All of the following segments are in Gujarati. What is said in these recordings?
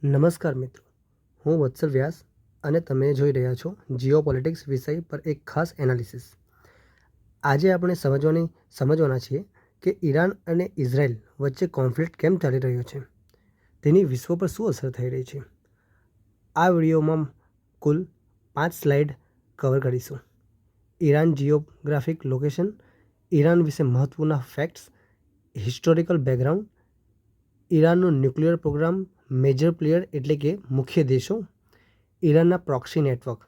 નમસ્કાર મિત્રો, હું વત્સલ વ્યાસ અને તમે જોઈ રહ્યા છો જીઓપોલિટિક્સ વિષય પર એક ખાસ એનાલિસિસ. આજે આપણે સમજવાના છીએ કે ઈરાન અને ઇઝરાયલ વચ્ચે કોન્ફ્લિક્ટ કેમ ચાલી રહ્યો છે, તેની વિશ્વ પર શું અસર થઈ રહી છે. આ વિડીયોમાં કુલ 5 સ્લાઇડ કવર કરીશું. ઈરાન જિયોગ્રાફિક લોકેશન, ઈરાન વિશે મહત્વના ફેક્ટ્સ, હિસ્ટોરિકલ બેકગ્રાઉન્ડ, ઈરાનનો ન્યુક્લિયર પ્રોગ્રામ, મેજર પ્લેયર એટલે કે મુખ્ય દેશો, ઈરાનના પ્રોક્સી નેટવર્ક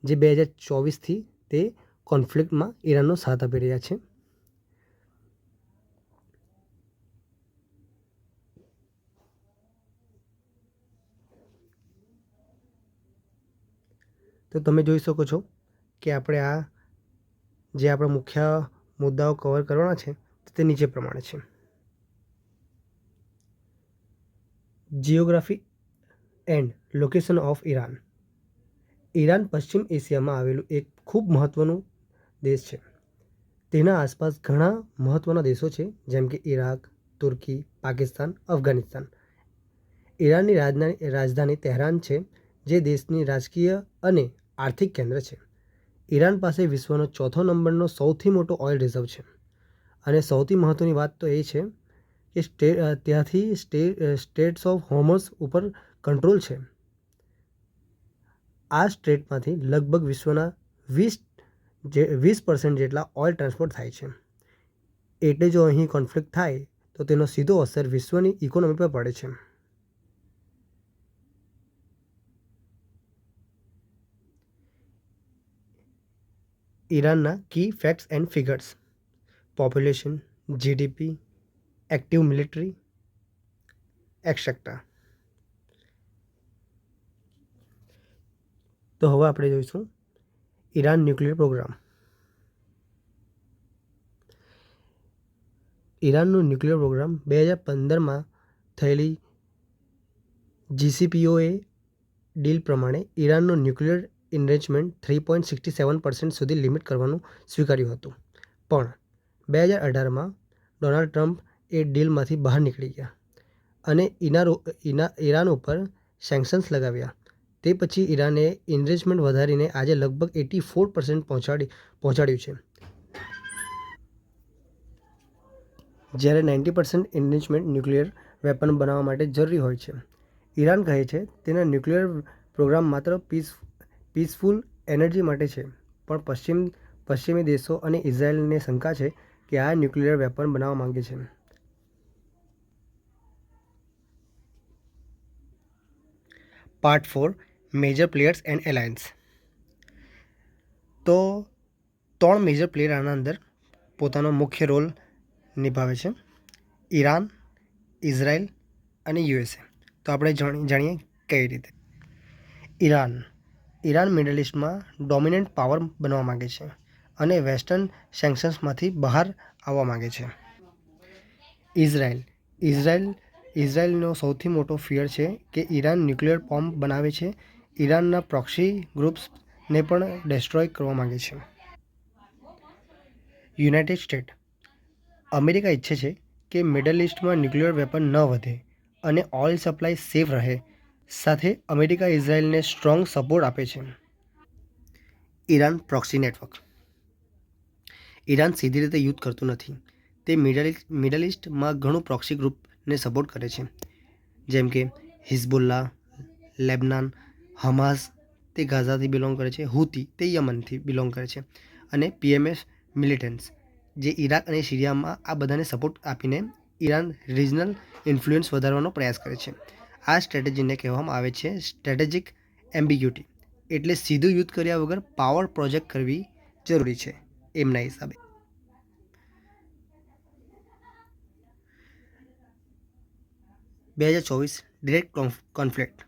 જે 2024થી તે કોન્ફ્લિક્ટમાં ઈરાનનો સાથ આપી રહ્યા છે. તો તમે જોઈ શકો છો કે આપણે આપણા મુખ્ય મુદ્દાઓ કવર કરવાના છે તે નીચે પ્રમાણે છે. Geography and location of Iran. Iran પશ્ચિમ એશિયામાં આવેલું એક ખૂબ મહત્ત્વનું દેશ છે. તેના આસપાસ ઘણા મહત્ત્વના દેશો છે, જેમ કે ઇરાક, તુર્કી, પાકિસ્તાન, અફઘાનિસ્તાન. ઈરાનની રાજધાની તેહરાન છે, જે દેશની રાજકીય અને આર્થિક કેન્દ્ર છે. ઈરાન પાસે વિશ્વનો 4થો નંબરનો સૌથી મોટો ઓઇલ રિઝર્વ છે, અને સૌથી મહત્ત્વની વાત તો એ છે કે ત્યાંથી સ્ટેટ્સ ઓફ હોર્મઝ ઉપર કંટ્રોલ છે. આ સ્ટ્રેટમાંથી લગભગ વિશ્વના 20% જેટલા ઓઇલ ટ્રાન્સપોર્ટ થાય છે. એટલે જો અહીં કોન્ફ્લિક્ટ થાય તો તેનો સીધો અસર વિશ્વની ઇકોનોમી પર પડે છે. ઈરાનના key facts and figures: population, GDP, active military, etcetera. તો હવે આપણે જોઈશું ઈરાન ન્યુક્લિયર પ્રોગ્રામ. ઈરાનનો ન્યુક્લિયર પ્રોગ્રામ 2015માં થયેલી જીસીપીઓએ ડીલ પ્રમાણે ઈરાનનો ન્યુક્લિયર ઇન્રિચમેન્ટ 3.67% સુધી લિમિટ કરવાનું સ્વીકાર્યું હતું. પણ 2018માં ડોનાલ્ડ ટ્રમ્પ એ ડીલમાંથી બહાર નીકળી ગયા અને ઈરાન ઉપર સેન્કશન્સ લગાવ્યા. તે પછી ઈરાને ઇન્રિચમેન્ટ વધારીને આજે લગભગ 84% પહોંચાડ્યું છે, જ્યારે 90% ઇન્રિચમેન્ટ ન્યુક્લિયર વેપન બનાવવા માટે જરૂરી હોય છે. ઈરાન કહે છે તેના ન્યુક્લિયર પ્રોગ્રામ માત્ર પીસફુલ એનર્જી માટે છે, પણ પશ્ચિમી દેશો અને ઇઝરાયલને શંકા છે કે આ ન્યુક્લિયર વેપન બનાવવા માંગે છે. Part 4: major players and alliance. તો 3 મેજર પ્લેયર આના અંદર પોતાનો મુખ્ય રોલ નિભાવે છે: ઈરાન, ઇઝરાયલ અને યુએસએ. તો આપણે જાણીએ કઈ રીતે. ઈરાન મિડલ ઇસ્ટમાં ડોમિનન્ટ પાવર બનવા માંગે છે અને વેસ્ટર્ન સેન્કશન્સમાંથી બહાર આવવા માંગે છે. ઇઝરાયલનો સૌથી મોટો ફિયર છે કે ઈરાન ન્યુક્લિયર બોમ્બ બનાવે છે. ઈરાનના પ્રોક્સી ગ્રુપ્સને પણ ડેસ્ટ્રોય કરવા માંગે છે. United states. અમેરિકા ઈચ્છે છે કે મિડલ ઇસ્ટમાં ન્યુક્લિયર વેપન ન વધે અને ઓઇલ સપ્લાય સેફ રહે. સાથે અમેરિકા ઇઝરાયલને સ્ટ્રોંગ સપોર્ટ આપે છે. Iran proxy network. ઈરાન સીધી રીતે યુદ્ધ કરતું નથી. તે મિડલ ઇસ્ટમાં ઘણું પ્રોક્સી ગ્રુપને સપોર્ટ કરે છે, જેમ કે હિઝબુલ્લા, લેબનાન, હમાસ તે ગાઝાથી બિલોંગ કરે છે, હુતી તે યમનથી બિલોંગ કરે છે, અને પીએમએફ મિલિટન્ટ્સ જે ઇરાક અને સિરિયામાં આ બધાને સપોર્ટ આપીને ઈરાન રિજનલ ઇન્ફ્લુઅન્સ વધારવાનો પ્રયાસ કરે છે. આ સ્ટ્રેટેજીને કહેવામાં આવે છે સ્ટ્રેટેજિક એમ્બિગ્યુટી, એટલે સીધું યુદ્ધ કર્યા વગર પાવર પ્રોજેક્ટ કરવી જરૂરી છે એમના હિસાબે. Direct conflict.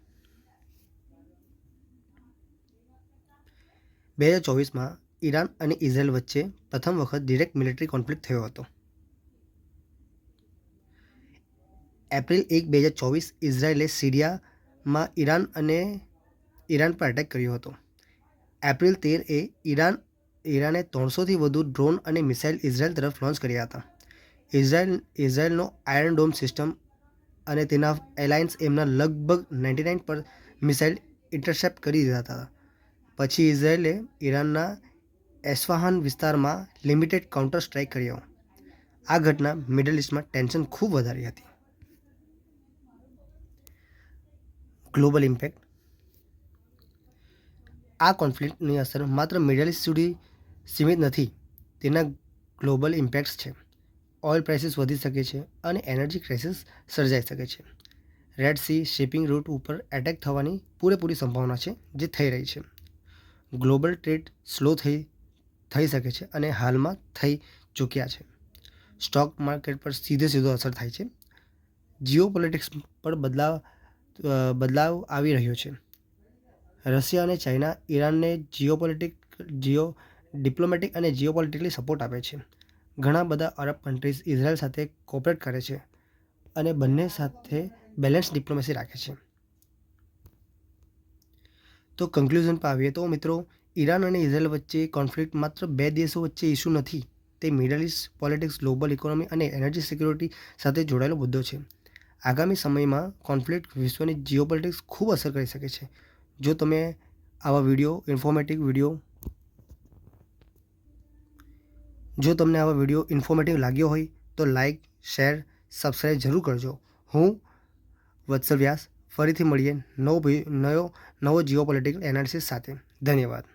2024માં ઈરાન અને ઇઝરાયલ વચ્ચે પ્રથમ વખત ડિરેક્ટ મિલિટરી કોન્ફ્લિક્ટ થયો હતો. એપ્રિલ 1, 2024 ઇઝરાયલે સિરિયામાં ઈરાન પર એટેક કર્યો હતો. એપ્રિલ 13 ઈરાને 300થી વધુ ડ્રોન અને મિસાઇલ ઇઝરાયલ તરફ લોન્ચ કર્યા હતા. ઇઝરાયલનો આયર્ન ડોમ સિસ્ટમ અને તેના એલાયન્સ એમના લગભગ 99 પર મિસાઇલ ઇન્ટરસેપ્ટ કરી દીધા હતા. પછી ઇઝરાયેલે ઈરાનના એસ્ફહાન વિસ્તારમાં લિમિટેડ કાઉન્ટર સ્ટ્રાઇક કર્યો. આ ઘટના મિડલ ઇસ્ટમાં ટેન્શન ખૂબ વધારી હતી. Global impact. આ કોન્ફ્લિક્ટની અસર માત્ર મિડલ ઇસ્ટ સુધી સીમિત નથી, તેના ગ્લોબલ ઇમ્પેક્ટ્સ છે. ઓઇલ પ્રાઇસીસ વધી શકે છે અને એનર્જી ક્રાઇસિસ સર્જાઈ શકે છે. રેડ સી શિપિંગ રૂટ ઉપર એટેક થવાની પૂરેપૂરી સંભાવના છે, જે થઈ રહી છે. ગ્લોબલ ટ્રેડ સ્લો થઈ શકે છે અને હાલમાં થઈ ચૂક્યા છે. સ્ટોક માર્કેટ પર સીધો અસર થાય છે. જીઓપોલિટિક્સ પર બદલાવ આવી રહ્યો છે. રશિયા અને ચાઇના ઈરાનને ડિપ્લોમેટિક અને જીઓપોલિટિકલી સપોર્ટ આપે છે. ઘણા બધા અરબ કન્ટ્રીઝ ઇઝરાયલ સાથે કોઓપરેટ કરે છે અને બંને સાથે બેલેન્સ ડિપ્લોમેસી રાખે છે. તો કન્ક્લુઝન પર આવીએ તો મિત્રો, ઈરાન અને ઇઝરાયલ વચ્ચે કોન્ફ્લિક્ટ માત્ર બે દેશો વચ્ચે ઇસ્યુ નથી, તે middle east politics, global economy અને એનર્જી સિક્યોરિટી સાથે જોડાયેલો મુદ્દો છે. આગામી સમયમાં કોન્ફ્લિક્ટ વિશ્વની જીઓપોલિટિક્સ ખૂબ અસર કરી શકે છે. જો તમને આવા વિડીયો ઇન્ફોર્મેટિવ લાગ્યો હોય તો લાઇક, શેર, સબસ્ક્રાઈબ જરૂર કરજો. હું વત્સલ વ્યાસ ફરીથી મળીએ નવો જીઓપોલિટિકલ એનાલિસિસ સાથે. ધન્યવાદ.